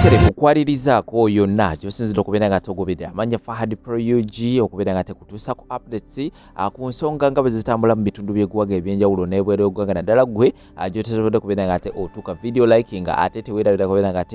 tere kukwalirizaako yonna gy'osinzira okubeera nga togoberera amanya Fahad Pro UG okubeera nga tekutuusa ku updates ku nsonga nga bwe zitambula mu bitundu by'eggwanga ebyenjawulo n'ebweru w'eggwanga naddala ggwe gy'oteesobodde okubeera nga otuuka video liking ate teweerabira kubeera nga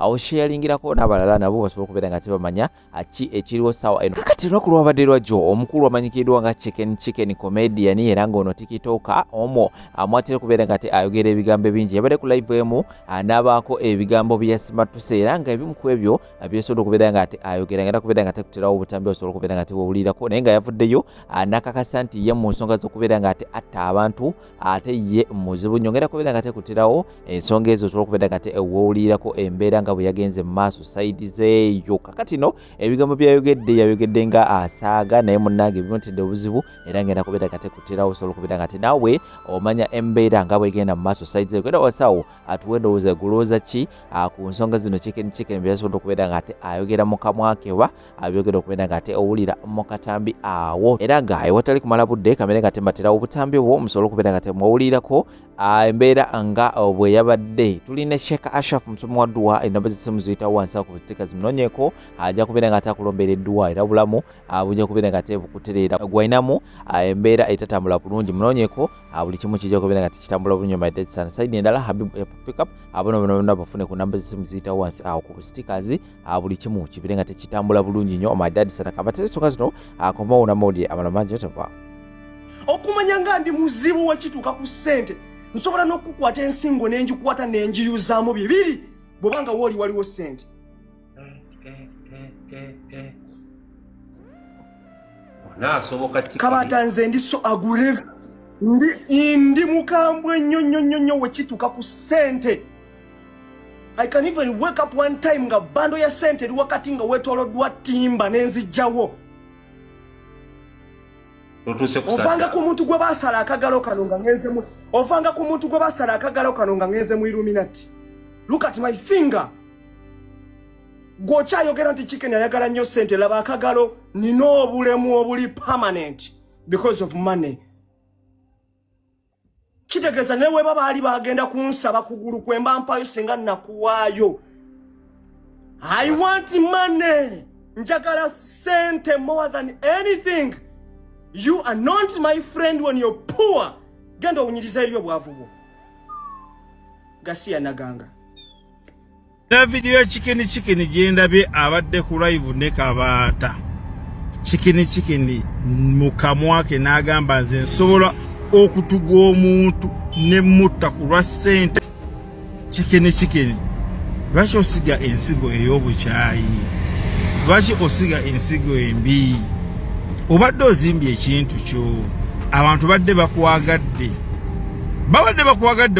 osharingirako n'abalala nabo basobola okubeera nga bamanya ki ekiriwo ssaawa eno. Kakati lunaku lwabadde lwajjo omukulu amanyikiddwa nga chicken comedian era ng'ono tikitoka omwo amwatera okubeera nga ayogera ebigambo bingi yabadde ku live emu n'abaako ebigambo byasimatuse era nga ebimu ku ebyo byesobola okubeera nga ayogera nga kubeera nga tekuterawo obutambi osobola okubeera nga tewulirako naye nga yavuddeyo n'akakasa nti ye mu nsonga z'okubeera nga atta abantu ate ye muzibu nnyo ngera kubeera nga tekuterawo ensonga ezo osobola okubeera nga tewulirako embeera nga bwe yagenze mu maaso sayidi zeeyo. Kakati no ebigambo yayogedde nga asaaga naye munnange bimutedde obuzibu era ngenda kubeera nga tekuterawo osobola okubeera nga naawe omanya embeera nga bwegenda mu maaso sayidi zeeyo. Kwenda wasaawo atuwe endowooza gulowooza ki ku nsonga zino chicken byasobola okubeera nga ayogera mu kamwa ke wa abyogera okubeera nga owulira mu katambi awo era nga ewatali kumala budde kamere nga mbaterawo obutambi obwo musobola okubeera nga mwawulirako embeera nga bwe yabadde. Tulina Sheikh Ashraf musomi wa dduwa enamba z'essimu ziyitawo wansi ku zitika zimunoonyeeko ajja kubeera nga atakulombera edduwa era bulamu bujja kubeera nga bukutereera gwalinamu embeera etatambula bulungi munoonyeeko buli kimu kijja kubeera nga tekitambula bulungi maidde sana sayidi endala Habib pickup bonna bafune ku namba z'essimu ziyitawo wansi ku stickers buli kimu kibeere nga tekitambula bulungi nnyo maidadi sana kabatesonga zino akomawo namodi amala mangi otava okumanya nga ndi muzibu wakituuka ku ssente nsobola n'okukwata ensingo n'engikwata n'engiyuzaamu bibiri bw'obanga wooli waliwo ssente. Kabaata nze ndi so agure ndi mukambwe nnyo wekituuka ku ssente. I can even wake up one time nga bando ya ssente eri wakati nga weetooloddwa timba n'enzijjawo. Ovanga ku muntu gwe baasala akagalo kano nga ngenzemu mu Illuminati. Look at my finger. Gwokyayogera nti chicken ayagala nnyo ssente laba akagalo nina obulemu obuli permanent because of money. Kitegeeza ne bwe baali bagenda kunsaba kugulu kwemba mpayo singa nakuwaayo. I want money. Njagala ssente more than anything. You are not my friend when you're poor. Genda unyiriza eriyo bwavu bwo. Gasiya naganga. Na video chicken jendabe abadde ku live ne Kabaata. Chicken mukamwa ke nagamba nze nsobola okutuga omuntu ne mutta ku lwa ssente. Chicken. Lwaki osiga ensigo ey'obukyayi? Lwaki osiga ensigo embi? Obadde ozimbye ekintu kyo abantu badde bakwagadde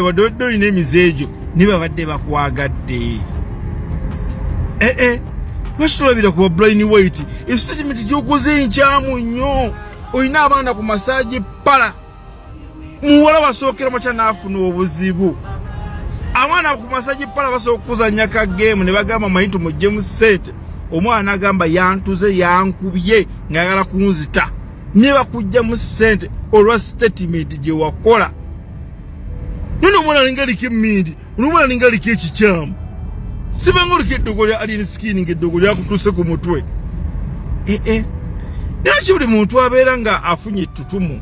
wadde olina emizeejo ne babadde bakwagadde. Lwaki tolabira ku Brian White statement gy'okoze nkyamu nnyo? Olina abaana ku masaaji pala muwala wasookera makya n'afuna obuzibu. Abaana ku masaaji pala basobola okuzannya ka game ne bagamba mayintu mujje mu ssente. Omwana agamba yantuze yankubye ngayagala kunzita ne bakujja mu ssente olwa statement gye wakola. None omwana alingalika emmindi omwana alingalika ekikyamu sibanga oliko eddogo lya alien skin ng'eddogo lyakutuuse ku mutwe. Naki buli muntu abeera nga afunye ettutumu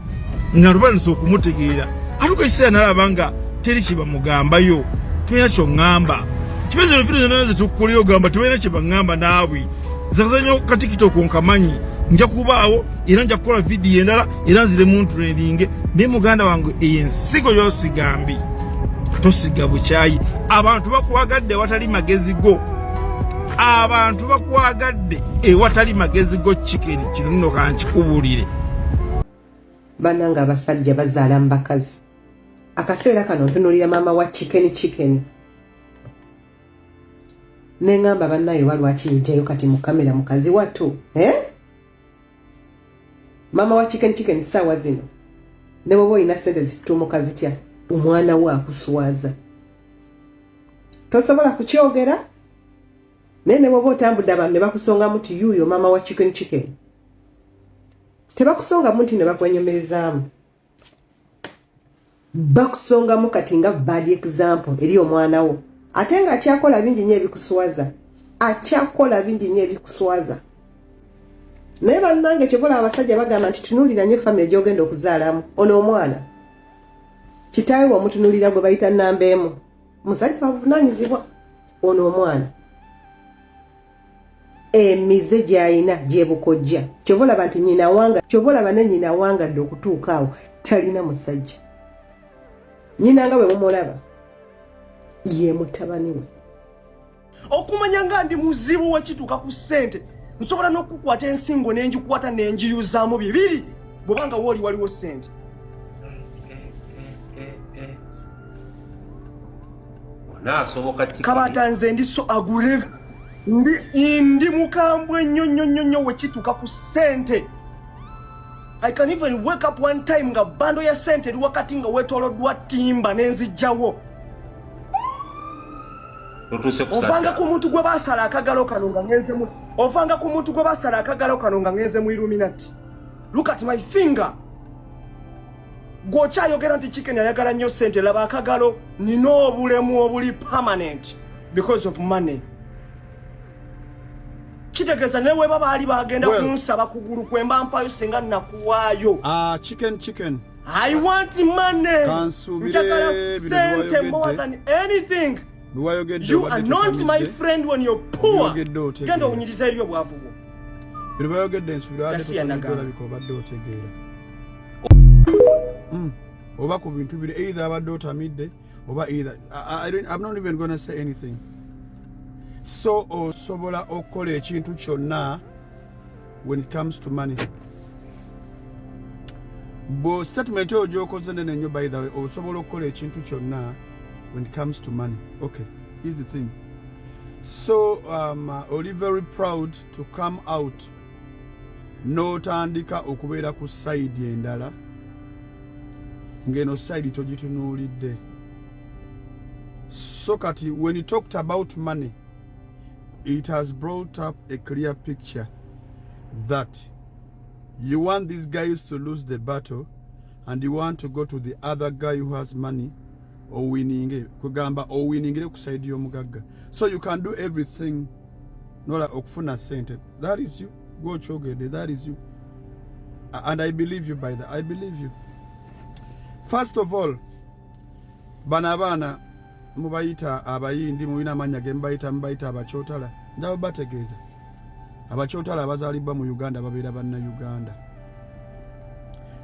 nga lubalisa okumutegeera atuuka ekiseera nalaba nga teri kye bamugambayo tolina ky'oŋŋamba. Kibezo no video nazo tukulira ogamba tewena kye baŋŋamba naawe zakazanyo ka TikTok nkamanyi nja kubaawo era nja kukola video endala era nzire mu trending ne muganda wange ensigo yosigambi tosiga bukyayi. Abantu bakwagadde watali magezi go. Chicken kiruno kankikubulire. Bananga abasajja bazaala mbakazi. Akaseera kano ntunulira mama wa chicken. Nengamba bannayo balwaki yijjayo kati mu kamera mukazi watu mama wa chicken sawa zino ne bwoba oyina ssente zitumuka zitya omwana we akuswaza tosobola kukyogera naye ne bwoba otambudde abantu ne bakusongamu ti yuuyo mama wa chicken tebakusongamu nti ne bakwenyomerezaamu bakusongamu kati nga bad example eri omwana wo ate nga kyakola bingi nnyo ebikuswaza akyakola bingi nnyo ebikuswaza. Naye bannange kyobola abasajja bagamba nti tunuulira nnyo famire gy'ogenda okuzaalamu. Ono omwana kitaawe wamutunuulira gwe bayita nnamba emu. Musajja wabuvunaanyizibwa. Ono omwana emize gy'ayina gyebukojja. Kyobolaba nti nnyina wanga, kyobolaba ne nnyina wangadde okutuuka awo talina musajja. Nnyina nga bwe mumulaba ye mutabani we. Okumanya nga ndi muzibu wekituuka ku ssente, nsobola n'okukwata ensingo n'engikwata n'engiyuzaamu bibiri bw'obanga wooli waliwo ssente. Kabata nze ndi so aggressive. Ndi mukambwe nnyo wekituuka ku ssente. I can even wake up one time nga bando ya ssente eri wakati nga weetooloddwa timba n'enzijjawo. Ovanga ku muntu gwe basala akagalo kano nga ngenze mu ovanga ku muntu gwe basala akagalo kano nga ngenze mu Illuminati. Look at my finger. Gwokyayogera nti chicken ayagala nnyo ssente, laba akagalo nina obulemu obuli permanent because of money. Kitegeeza ne bwe baali bagenda kunsaba kugulu kwemba mpayo singa nakuwaayo. Chicken. I want money. Njagala ssente more than anything. You are not my friend when you're poor. Genda onyiriza eri obwavu bwo. Oba ku bintu bire either abadde otamidde oba either I'm not even going to say anything. So osobola okukola ekintu kyonna when it comes to money. Bo statement yo gyokoze nene nnyo by the way, osobola okukola ekintu kyonna when it comes to money. Okay, here's the thing. So oli very proud to come out n'otandika okubeera ku side endala ngeno side togitunuulidde. So kati when you talked about money, it has brought up a clear picture that you want these guys to lose the battle and you want to go to the other guy who has money or winning kugamba or winning kuside y'omugagga. So you can do everything nola okufuna sente. That is you. Go chogede, that is you. And I believe you by that. I believe you. First of all, banabana mubayita abayindi muyina amanya ge mbayita abakyotala ndaba bategeeza abakyotala abazaalibwa mu Uganda babeera banna Uganda.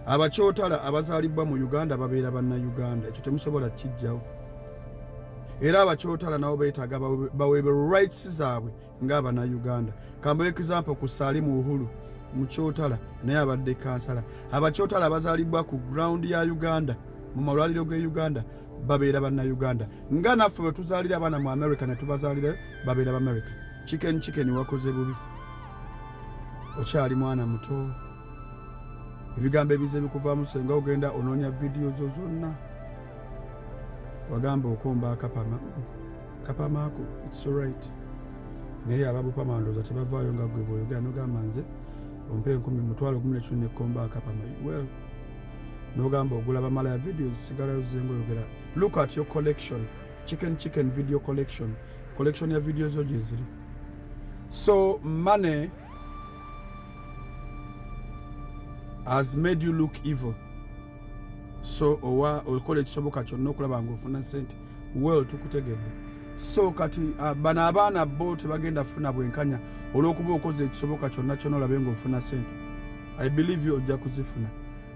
Abakyotala abazaalibwa mu Uganda babeera banna Uganda. Ekyo temusobola kijjawo. Era abakyotala nabo beetaaga baweebwe rights zaabwe ng'abana Uganda. Kambayo example ku Saalimu Uhuru mukyotala naye abadde kansala. Abakyotala abazaalibwa ku ground ya Uganda mu malwaliro ge Uganda babeera banna Uganda. Nga naffe bwe tuzaalira abaana mu America ne tubazaalira babeera ba America. Chicken wakoze bubi. Okyali mwana muto. Ebigambo ebize bikuvaamu senga ogenda onoonya video zo zonna. Wagamba okomba kapama ako, it's alright. Naye ababupama ndooza tebavaayo nga gwe bw'oyogera n'ogamba nze ompe 10,000 11 ne komba akapama. Well, n'ogamba ogula bamala ya videos sigalayo zengo oyogera. Look at your collection. Chicken video collection. Collection ya videos zo gye ziri. So money has made you look evil. So owa okola ekisoboka kyonna okulaba ng'ofuna sente. Well tukutegedde. So kati bana abaana bo tebagenda funa bwenkanya olw'okuba okoze ekisoboka kyonna kyonna olabe ng'ofuna sente. I believe you ojja kuzifuna.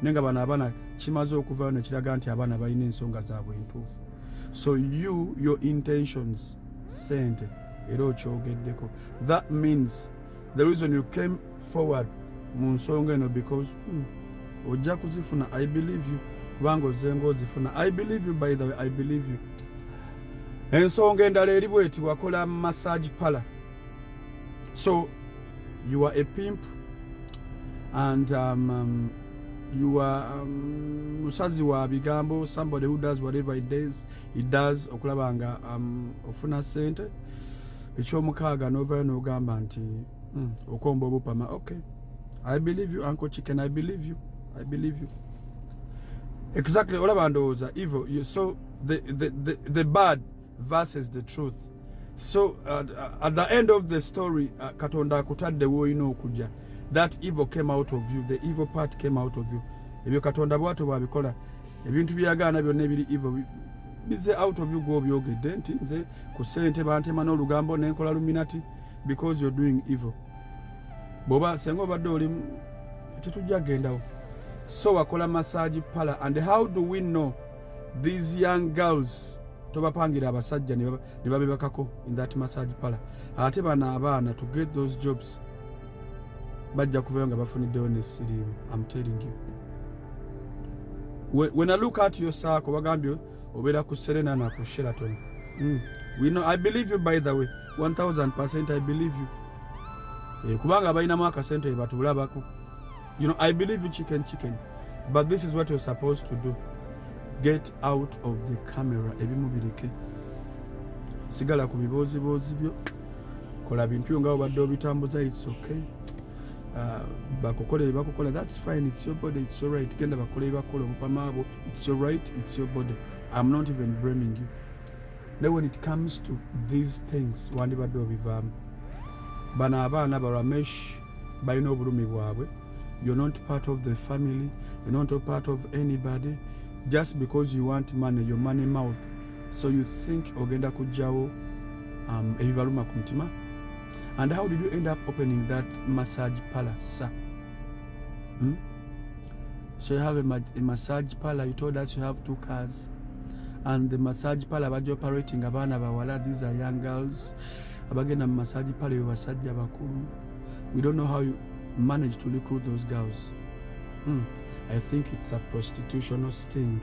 Nenga bana abaana kimaze okuvaayo ne kiraga nti abaana balina ensonga zaabwe entuufu. So your intentions sente era okyogeddeko. That means the reason you came forward mu nsonga eno because ojja kuzifuna. I believe you. Bango zengo zifuna. I believe you by the way. I believe you. Ensonga endala eri bweti wakola massage parlor. So you are a pimp and you are musazi wa bigambo, somebody who does whatever he does okulabanga ofuna sente. Ekyomukaaga n'ovaayo n'ogamba nti okomba obupama. Okay, I believe you Uncle Chicken. I believe you. I believe you. Exactly. Olaba ndowooza evil. So the bad versus the truth. So at the end of the story, Katonda akutadde woyina okujja. That evil came out of you. The evil part came out of you. Ebyo Katonda bw'ato bw'abikola. Ebintu byagaana byonna ebiri evil bize out of you go byogedde nti nze ku ssente bantema n'olugambo n'enkola luminati because you're doing evil. Boba senga obadde oli tetujja gendawo. So wakola massage parlor. And how do we know these young girls tobapangira abasajja ne babebakako in that massage parlor? Ate bana abaana to get those jobs bajja kuvayo nga bafuniddewo n'essiriimu. I'm telling you. When I look at your circle, wagambyo obera ku Serena na ku Sheraton. We know, I believe you, by the way. 1000% I believe you. Kubanga balina mu akasente batulabako. You know, I believe you, chicken. But this is what you're supposed to do. Get out of the camera. Ebimubirike. Sigala ku bibozi byo. Kola bintu nga obadde obitambuza, it's okay. Bakokola, that's fine, it's your body, it's your right. Genda bakola mpamabo, it's your right, it's your body. I'm not even blaming you. Now when it comes to these things, wandi bado bivamu. Bana abana baramesh bayino bulumi bwabwe. You're not part of the family, you're not a part of anybody. Just because you want money, your money mouth. So you think ogenda kujawo ebibaluma ku mutima. And how did you end up opening that massage parlor, sir? So you have a massage parlor. You told us you have 2 cars. And the massage parlor you're operating abana bawala, these are young girls. Abagena massage parlor basajja bakulu. We don't know how you managed to recruit those girls. I think it's a prostitutional sting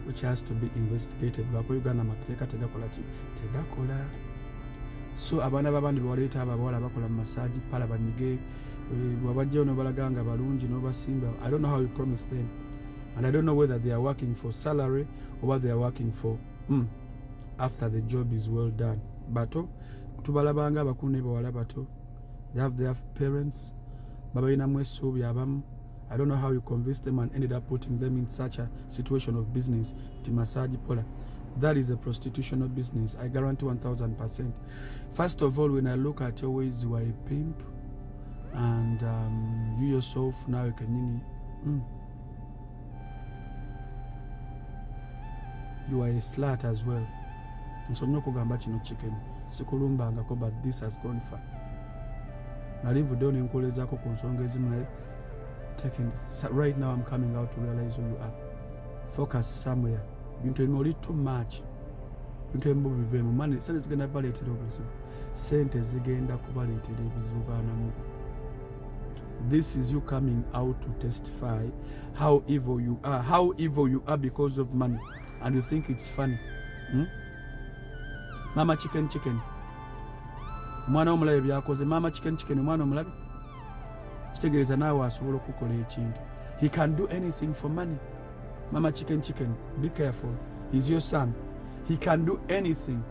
which has to be investigated. Bakoyugana makiteka tegakola ki? Tegakola. So abana babandi bwaleeta abawala bakola massage pala banyige wabajja no balaganga balungi no basimba. I don't know how you promise them, and I don't know whether they are working for salary or what they are working for after the job is well done. Bato tubalabanga bakune bawala bato, they have their parents babayina mwesubi abamu. I don't know how you convinced them and ended up putting them in such a situation of business. The massage pola. That is a prostitutional business. I guarantee 1000%. First of all, when I look at your ways, you are a pimp, and you yourself now you can you are a slut as well. So no kugamba kino chicken. Sikulumbangako, but this has gone far. Nalivu doni nkolezako ku nsonga ezimu taken. Right now I'm coming out to realize who you are. Focus somewhere. Bintu emoli too much. Bintu embo bivemu money sente zigenda baleetera obuzibu. Sente zigenda kubaleetera ebizibu baanamu. This is you coming out to testify how evil you are. How evil you are because of money. And you think it's funny. Mama chicken. Mwana omulabe byakoze. Mama chicken mwana omulabe. Kitegeeza naawe asobola okukola ekintu. He can do anything for money. Mama chicken, be careful. He's your son. He can do anything.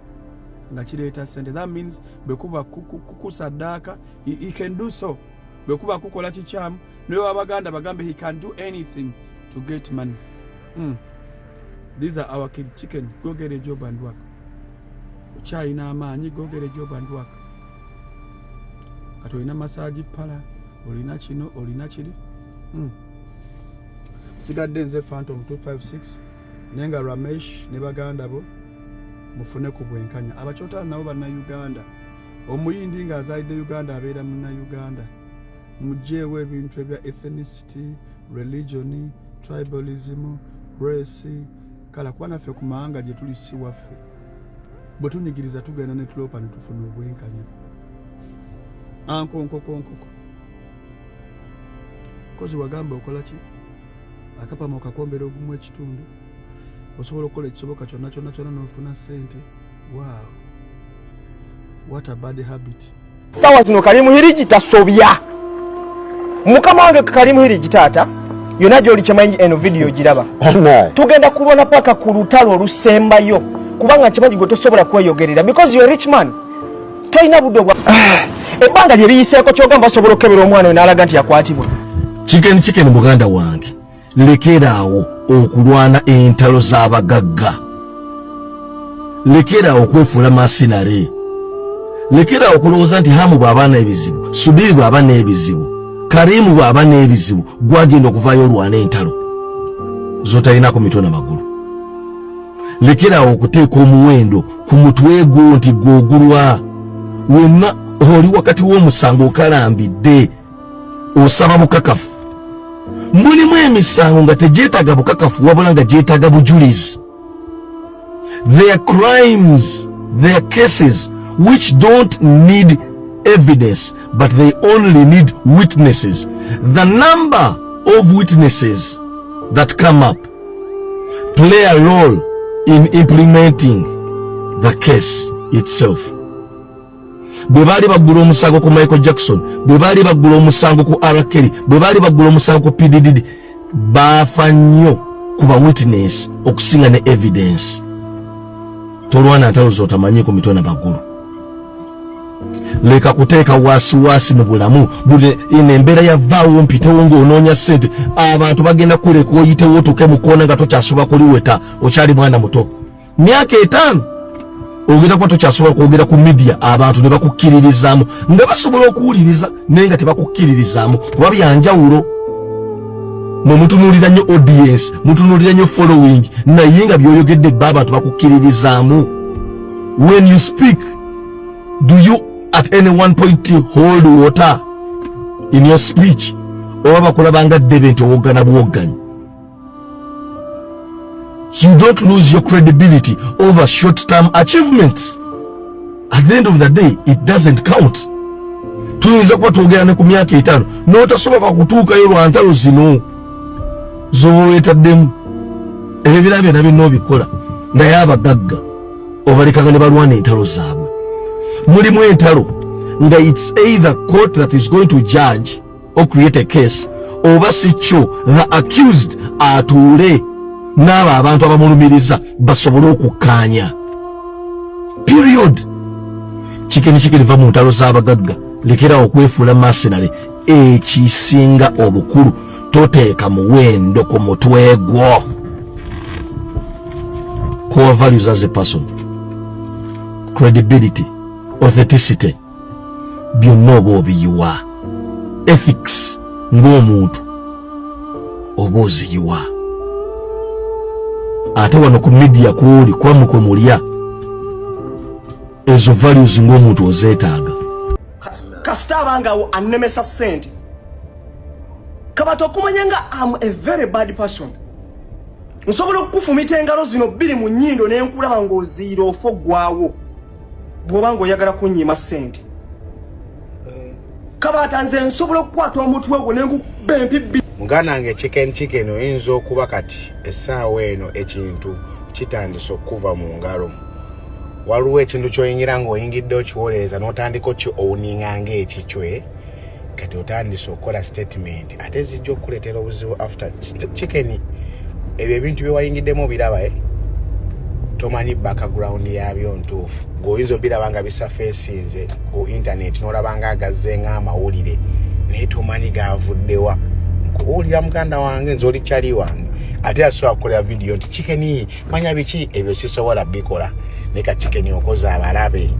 Ngachireta sente. That means bekuba kukusadaka, he can do so. Bekuba kukola chichamu, no abaganda bagambe he can do anything to get money. These are our kids. Chicken, go get a job and work. China amaanyi, go get a job and work. Kato ina massage pala, olina chino, olina chiri. Sigadde nze Phantom 256 nenga Ramesh ne baganda bo mufune ku bwenkanya abachota nabo banna Uganda omuyindi nga azaide Uganda abeera munna Uganda mujewe ebintu ebya ethnicity, religion, tribalism, race kala kwana ffe ku mahanga gye tuli si waffe bwe tunyigiriza tugenda ne tulopa ne tufuna obwenkanya ankonkoko kozi wagamba okola ki akapa mu kakombero ogumu ekitundu osobola okukola ekisoboka kyonna n'ofuna sente. Wow, what a bad habit. Sawa zino Kalimuhirigi tasobya mukama wange Kalimuhirigi taata yonna gy'oli kyemanyi eno video giraba tugenda kubona paka ku lutalo olusembayo kubanga kimanyi gwe tosobola kweyogerera because you're a rich man toyina budde obwa ebbanga lye liyiseeko kyogamba osobola okukebera omwana we n'alaga nti yakwatibwa. Chicken muganda wange lekeraawo okulwana entalo z'abagagga, lekeraawo okwefuula masinare. lekera okulowooza nti Hamu bw'aba n'ebizibu, Subiri bw'aba n'ebizibu, Karimu bw'aba n'ebizibu, gwagenda okuvaayo olwana entalo z'otalina ku mitwe n'amagulu. Lekera okuteeka omuwendo ku mutwe gwo nti gw'ogulwa. Wenna oli wakati w'omusango okalambidde osaba bukakafu. Mulimu emisango nga tejeetaga bukakafu wabula nga jeetaaga bujulizi. There are crimes, there are cases which don't need evidence, but they only need witnesses. The number of witnesses that come up play a role in implementing the case itself. Bwe baali baggula omusango ku Michael Jackson, bwe baali baggula omusango ku R. Kelly, bwe baali baggula omusango ku P. Diddy, baafa nnyo ku ba witness okusinga ne evidence. Tolwana ntalo z'otamanyi ku mitwe n'amagulu. Leka kuteeka wasiwasi mu bulamu. Buli embeera yavaawo mpitewo ng'onoonya ssente. Abantu bagenda kuleka oyitewo otuuke mu koona nga tokyasobola kuliweta, okyali mwana muto. Myaka 5 ogenda kuba tokyasobola kwogera ku media, abantu ne bakukkiririzaamu nga basobola okuwuliriza naye nga tebakukkiririzaamu kuba byanjawulo. Mwe mutunuulira nnyo audience, mutunuulira nnyo following, naye nga by'oyogedde bba abantu bakukkiririzaamu. When you speak, do you at any one point hold water in your speech? Oba bakulabanga ddebe nti owoggana bwogganyi. You don't lose your credibility over short-term achievements. At the end of the day, it doesn't count. Tuyinza kuba twogera ne ku myaka 5 n'otasobola kutuukayo lwa ntalo zino z'oweetaddemu. Ebirala byonna byonna obikola naye abagagga obalekaga ne balwana entalo zaabwe. Mulimu entalo nga it's either court that is going to judge or create a case, oba si kyo the accused atuule n'abo abantu abamulumiriza basobole okukkaanya. Period. Kikeni va mu ntalo z'abagagga. Lekera okwefuula mercenary. Ekisinga obukulu toteeka muwendo ku mutwe gwo. Core values as a person, credibility, authenticity, byonna oba obiyiwa. Ethics ng'omuntu oba oziyiwa. Ate wano ku media kwoli kwamu kwe mulya ezo values ng'omuntu ozeetaaga. Kasita abangawo annemesa ssente kabata okumanya nga am a very bad person. Nsobola okukufumita engalo zino 2 mu nnyindo n'enkulaba ng'oziira ofo gwawo bw'oba ng'oyagala kunnyima ssente. Kabata nze nsobola okukwata omutwe gwo n'enkuba empibbi. Muganda nge chicken oyinza okuba kati essaawa eno ekintu kitandise okuva mu ngalo. Waliwo ekintu ky'oyingira ng'oyingidde okiwolereza n'otandika okiowuninga ng'ekicwe kati otandise okukola statement ate zijja okukuleetera obuzibu after chicken. Ebyo ebintu bye wayingiddemu obiraba tomanyi background yabyo ntuufu. Ng'oyinza obiraba nga bisafeesinze ku internet n'olaba nga agazze ng'amawulire naye tomanyi gaavuddewa. Kubuulira muganda wange nze oli kyali wange ate asobola kukolera video nti chicken manya biki ebyo sisobola bikola ne ka chicken okoze abalabe.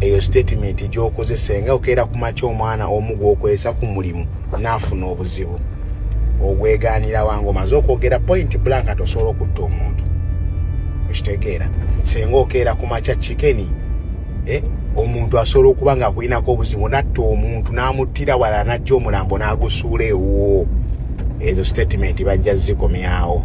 Eyo statement gy'okoze senga okeera ku makya omwana omu gw'okwesa ku mulimu n'afuna obuzibu ogwegaanira wange omaze okwogera point blank atosobola okutta omuntu okitegeera. Senga okeera ku makya chicken omuntu asobola okuba nga akulinako obuzibu natta omuntu n'amuttira wala n'ajja omulambo n'agusuula ewo. Ezo statement bajja zikomyawo.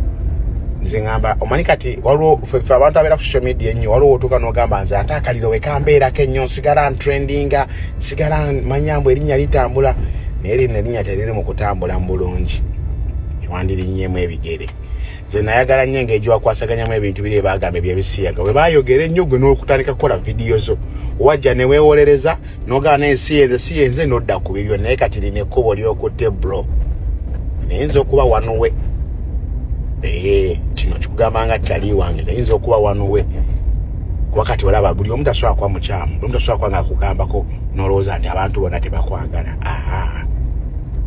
Nze ngamba omanyi kati waliwo ffe abantu abeera ku social media ennyo waliwo otuuka n'ogamba nze ate akaliro we kambeerako ennyo nsigala ntrendinga sigala manyambo erinnya litambula naye lino erinnya teriri mu kutambula mu bulungi ewandirinnyeemu ebigere. Nze nayagala nnyo engeri gyewakwasaganyamu ebintu biri bagamba ebyebisiyaga bwe baayogera ennyo gwe n'okutandika kukola vidiyo zo wajja ne weewolereza n'ogamba naye si yenze n'odda ku bibyo naye kati lino ekkubo ly'okutte bro nayinza okuba wanuwe. Kino kikugamba nga kyali wange nayinza okuba wanuwe kuba kati olaba buli omuntu asobola kuba mukyamu, buli omuntu asobola kuba nga akugambako n'olowooza nti abantu bonna tebakwagala.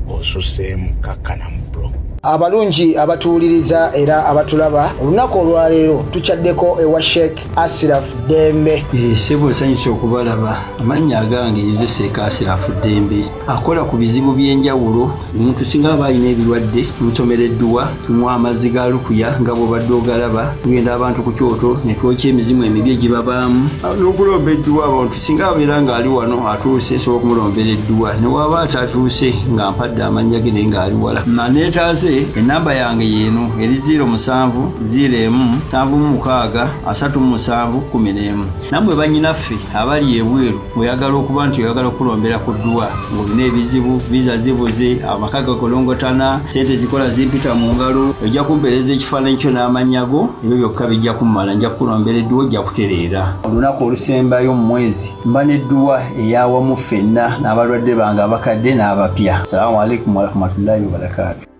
Osuseemu kakkanamu bro. abalungi abatuwuliriza era abatulaba olunaku olwaleero tukyaddeko ewa Sheikh Ashraf Dembe. Sebo nsanyusa okubalaba. Amannya agange nze Sheikh Ashraf Dembe akola ku bizibu by'enjawulo. Omuntu singa aba alina ebirwadde musomereddwa tunywa amazzi ga lukuya nga bw'obadde ogalaba tugenda abantu ku kyoto ne twokya emizimu emibi egibabaamu n'okulomba edduwa. Abantu singa abeera ng'ali wano atuuse sobola okumulombera edduwa ne waba atatuuse nga mpadde amannya ge naye ng'ali wala. Neetaase ennamba yange yeeno eri 0701763711. Nammwe bannyinaffe abali ebweru oyagala okuba nti oyagala okulombera ku dduwa ng'olina ebizibu viza zibuze amaka gakolongotana sente zikola zimpita mu ngalo ojja kumpeereza ekifaananyi kyo n'amannya go ebyo byokka bijja kummala nja kukulombera edduwa ojja kutereera. Olunaku olusembayo mu mwezi mba n'edduwa ey'awamu ffenna n'abalwadde bange abakadde n'abapya. Salaamu alaikum warahmatullahi wabarakatuh.